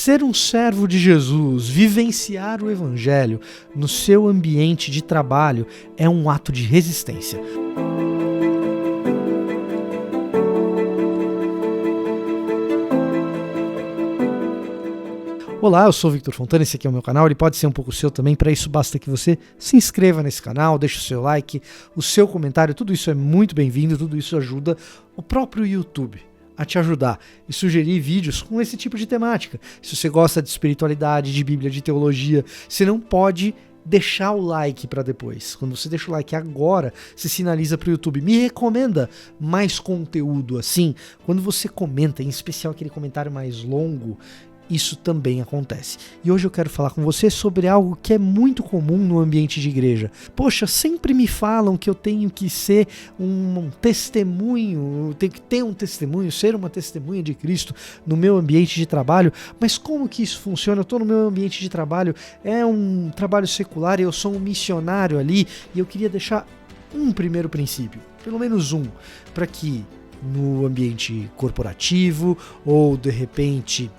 Ser um servo de Jesus, vivenciar o Evangelho no seu ambiente de trabalho é um ato de resistência. Olá, eu sou o Victor Fontana, esse aqui é o meu canal, ele pode ser um pouco seu também, para isso basta que você se inscreva nesse canal, deixe o seu like, o seu comentário, tudo isso é muito bem-vindo, tudo isso ajuda o próprio YouTube a te ajudar e sugerir vídeos com esse tipo de temática. Se você gosta de espiritualidade, de Bíblia, de teologia, você não pode deixar o like para depois. Quando você deixa o like agora, você sinaliza para o YouTube. Me recomenda mais conteúdo assim. Quando você comenta, em especial aquele comentário mais longo, isso também acontece. E hoje eu quero falar com você sobre algo que é muito comum no ambiente de igreja. Poxa, sempre me falam que eu tenho que ser um testemunho, eu tenho que ter um testemunho, ser uma testemunha de Cristo no meu ambiente de trabalho, mas como que isso funciona? Eu estou no meu ambiente de trabalho, é um trabalho secular, eu sou um missionário ali, e eu queria deixar um primeiro princípio, pelo menos um, para que no ambiente corporativo ou de repente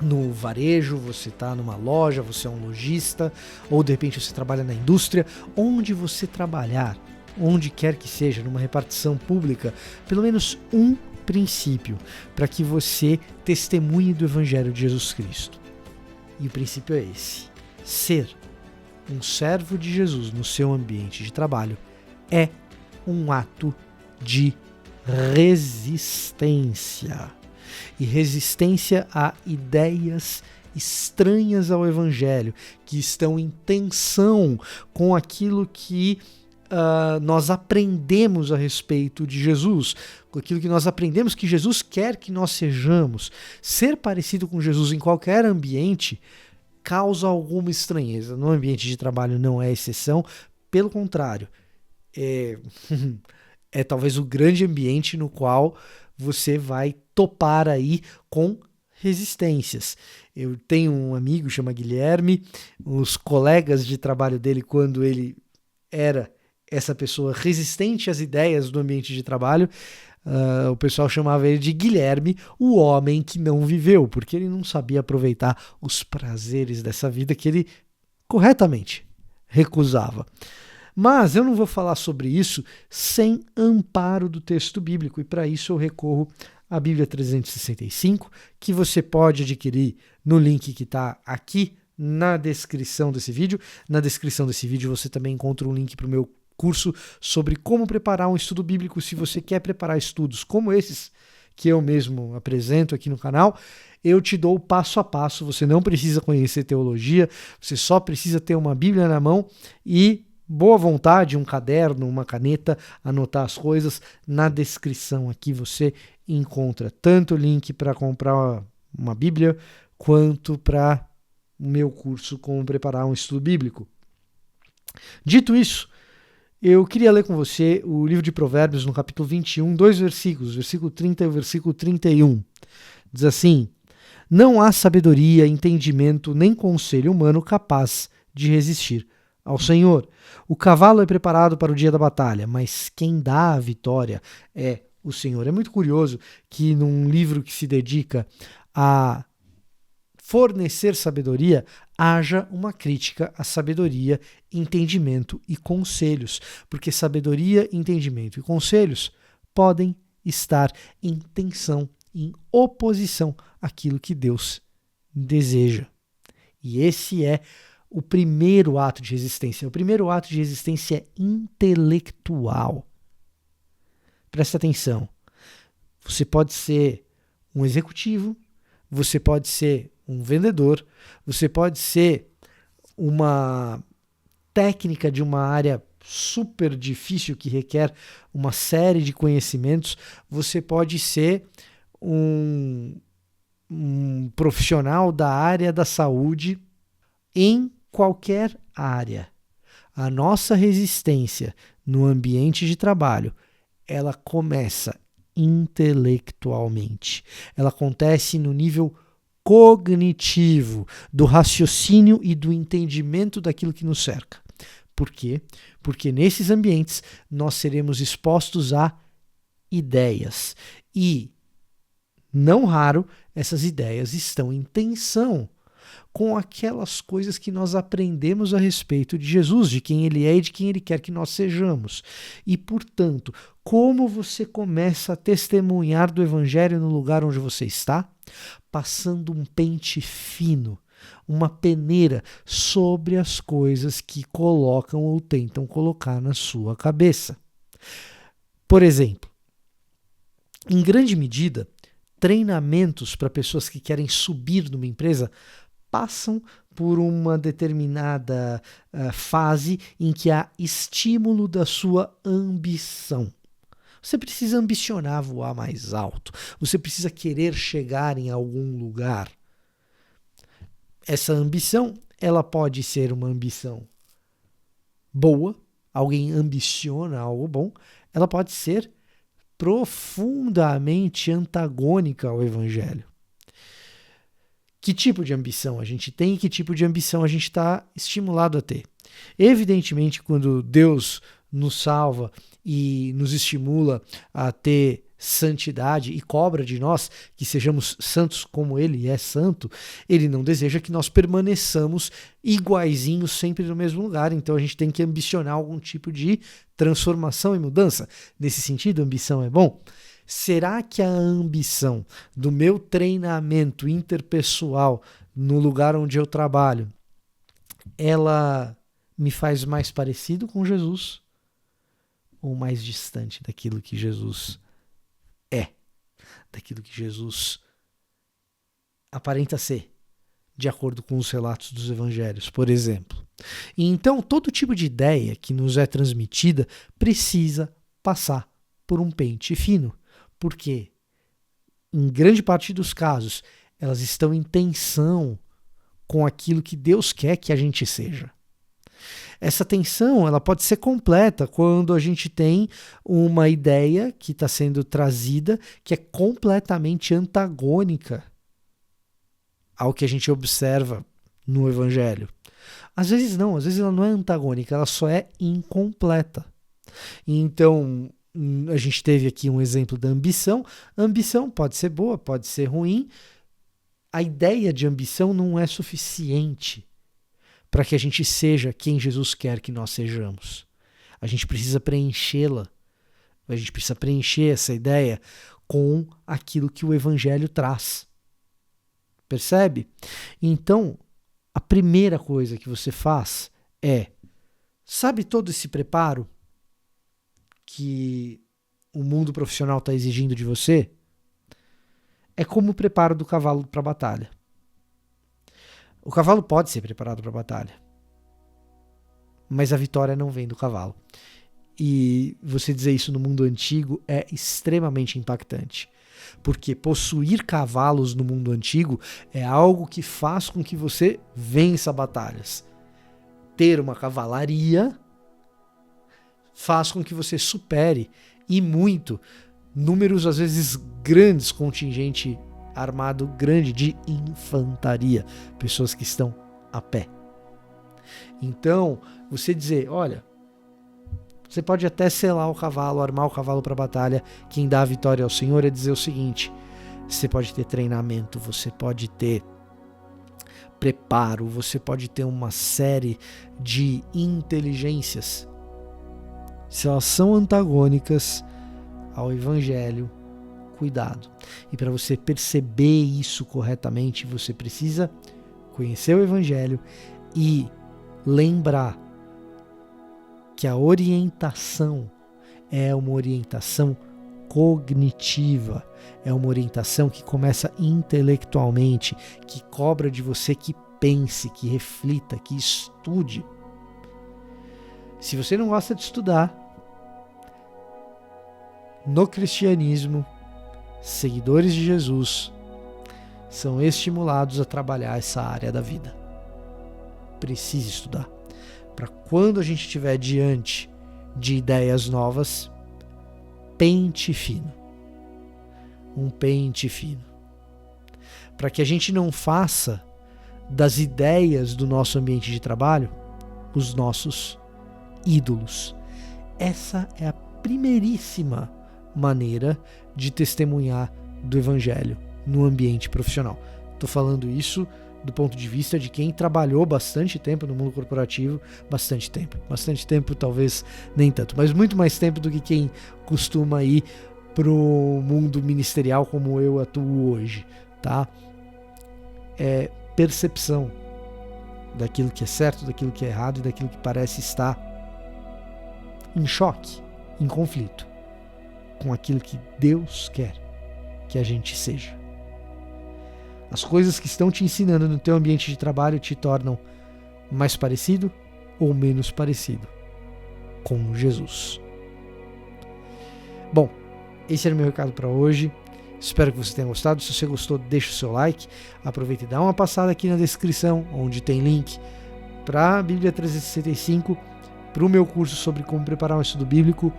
no varejo, você está numa loja, você é um lojista, ou de repente você trabalha na indústria, onde você trabalhar, onde quer que seja, numa repartição pública, pelo menos um princípio para que você testemunhe do Evangelho de Jesus Cristo. E o princípio é esse: ser um servo de Jesus no seu ambiente de trabalho é um ato de resistência. E resistência a ideias estranhas ao Evangelho, que estão em tensão com aquilo que nós aprendemos a respeito de Jesus, com aquilo que nós aprendemos que Jesus quer que nós sejamos. Ser parecido com Jesus em qualquer ambiente causa alguma estranheza. No ambiente de trabalho não é exceção, pelo contrário, é talvez o grande ambiente no qual você vai topar aí com resistências. Eu tenho um amigo, chama Guilherme, os colegas de trabalho dele, quando ele era essa pessoa resistente às ideias do ambiente de trabalho, o pessoal chamava ele de Guilherme, o homem que não viveu, porque ele não sabia aproveitar os prazeres dessa vida que ele corretamente recusava. Mas eu não vou falar sobre isso sem amparo do texto bíblico, e para isso eu recorro à Bíblia 365, que você pode adquirir no link que está aqui na descrição desse vídeo. Na descrição desse vídeo você também encontra um link para o meu curso sobre como preparar um estudo bíblico. Se você quer preparar estudos como esses que eu mesmo apresento aqui no canal, eu te dou passo a passo. Você não precisa conhecer teologia, você só precisa ter uma Bíblia na mão e boa vontade, um caderno, uma caneta, anotar as coisas. Na descrição aqui você encontra tanto o link para comprar uma Bíblia, quanto para o meu curso Como Preparar um Estudo Bíblico. Dito isso, eu queria ler com você o livro de Provérbios, no capítulo 21, 2 versículos, versículo 30 e o versículo 31. Diz assim: não há sabedoria, entendimento, nem conselho humano capaz de resistir ao Senhor. O cavalo é preparado para o dia da batalha, mas quem dá a vitória é o Senhor. É muito curioso que num livro que se dedica a fornecer sabedoria, haja uma crítica à sabedoria, entendimento e conselhos, porque sabedoria, entendimento e conselhos podem estar em tensão, em oposição àquilo que Deus deseja. E esse é o primeiro ato de resistência. O primeiro ato de resistência é intelectual. Presta atenção. Você pode ser um executivo, você pode ser um vendedor, você pode ser uma técnica de uma área super difícil que requer uma série de conhecimentos, você pode ser um profissional da área da saúde. Em qualquer área, a nossa resistência no ambiente de trabalho, ela começa intelectualmente. Ela acontece no nível cognitivo, do raciocínio e do entendimento daquilo que nos cerca. Por quê? Porque nesses ambientes nós seremos expostos a ideias. E, não raro, essas ideias estão em tensão com aquelas coisas que nós aprendemos a respeito de Jesus, de quem ele é e de quem ele quer que nós sejamos. E, portanto, como você começa a testemunhar do Evangelho no lugar onde você está? Passando um pente fino, uma peneira sobre as coisas que colocam ou tentam colocar na sua cabeça. Por exemplo, em grande medida, treinamentos para pessoas que querem subir numa empresa passam por uma determinada fase em que há estímulo da sua ambição. Você precisa ambicionar voar mais alto. Você precisa querer chegar em algum lugar. Essa ambição, ela pode ser uma ambição boa, alguém ambiciona algo bom, ela pode ser profundamente antagônica ao Evangelho. Que tipo de ambição a gente tem e que tipo de ambição a gente está estimulado a ter? Evidentemente, quando Deus nos salva e nos estimula a ter santidade e cobra de nós que sejamos santos como Ele é santo, Ele não deseja que nós permaneçamos iguaizinhos sempre no mesmo lugar. Então a gente tem que ambicionar algum tipo de transformação e mudança. Nesse sentido, ambição é bom. Será que a ambição do meu treinamento interpessoal no lugar onde eu trabalho, ela me faz mais parecido com Jesus ou mais distante daquilo que Jesus é, daquilo que Jesus aparenta ser, de acordo com os relatos dos evangelhos, por exemplo? E então, todo tipo de ideia que nos é transmitida precisa passar por um pente fino, porque, em grande parte dos casos, elas estão em tensão com aquilo que Deus quer que a gente seja. Essa tensão, ela pode ser completa quando a gente tem uma ideia que está sendo trazida que é completamente antagônica ao que a gente observa no Evangelho. Às vezes não, às vezes ela não é antagônica, ela só é incompleta. Então, a gente teve aqui um exemplo da ambição. A ambição pode ser boa, pode ser ruim. A ideia de ambição não é suficiente para que a gente seja quem Jesus quer que nós sejamos. A gente precisa preenchê-la. A gente precisa preencher essa ideia com aquilo que o Evangelho traz. Percebe? Então, a primeira coisa que você faz é, sabe todo esse preparo que o mundo profissional está exigindo de você? É como o preparo do cavalo para a batalha. O cavalo pode ser preparado para a batalha, mas a vitória não vem do cavalo. E você dizer isso no mundo antigo é extremamente impactante, porque possuir cavalos no mundo antigo é algo que faz com que você vença batalhas. Ter uma cavalaria faz com que você supere, e muito, números às vezes grandes, contingente armado grande de infantaria, pessoas que estão a pé. Então, você dizer, olha, você pode até selar o cavalo, armar o cavalo para a batalha, quem dá a vitória ao Senhor, é dizer o seguinte: você pode ter treinamento, você pode ter preparo, você pode ter uma série de inteligências. Se elas são antagônicas ao Evangelho, cuidado. E para você perceber isso corretamente, você precisa conhecer o Evangelho e lembrar que a orientação é uma orientação cognitiva, é uma orientação que começa intelectualmente, que cobra de você que pense, que reflita, que estude. Se você não gosta de estudar, no cristianismo, seguidores de Jesus são estimulados a trabalhar essa área da vida. Precisa estudar, para quando a gente estiver diante de ideias novas, pente fino. Um pente fino. Para que a gente não faça das ideias do nosso ambiente de trabalho os nossos ídolos. Essa é a primeiríssima maneira de testemunhar do Evangelho no ambiente profissional. Estou falando isso do ponto de vista de quem trabalhou bastante tempo no mundo corporativo, bastante tempo talvez nem tanto, mas muito mais tempo do que quem costuma ir para o mundo ministerial como eu atuo hoje, tá? É percepção daquilo que é certo, daquilo que é errado e daquilo que parece estar em choque, em conflito com aquilo que Deus quer que a gente seja. As coisas que estão te ensinando no teu ambiente de trabalho te tornam mais parecido ou menos parecido com Jesus. Bom, esse era o meu recado para hoje. Espero que você tenha gostado. Se você gostou, deixa o seu like. Aproveita e dá uma passada aqui na descrição, onde tem link para a Bíblia 365, para o meu curso sobre como preparar um estudo bíblico.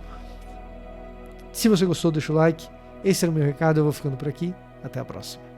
Se você gostou, deixa o like. Esse era o meu recado. Eu vou ficando por aqui. Até a próxima.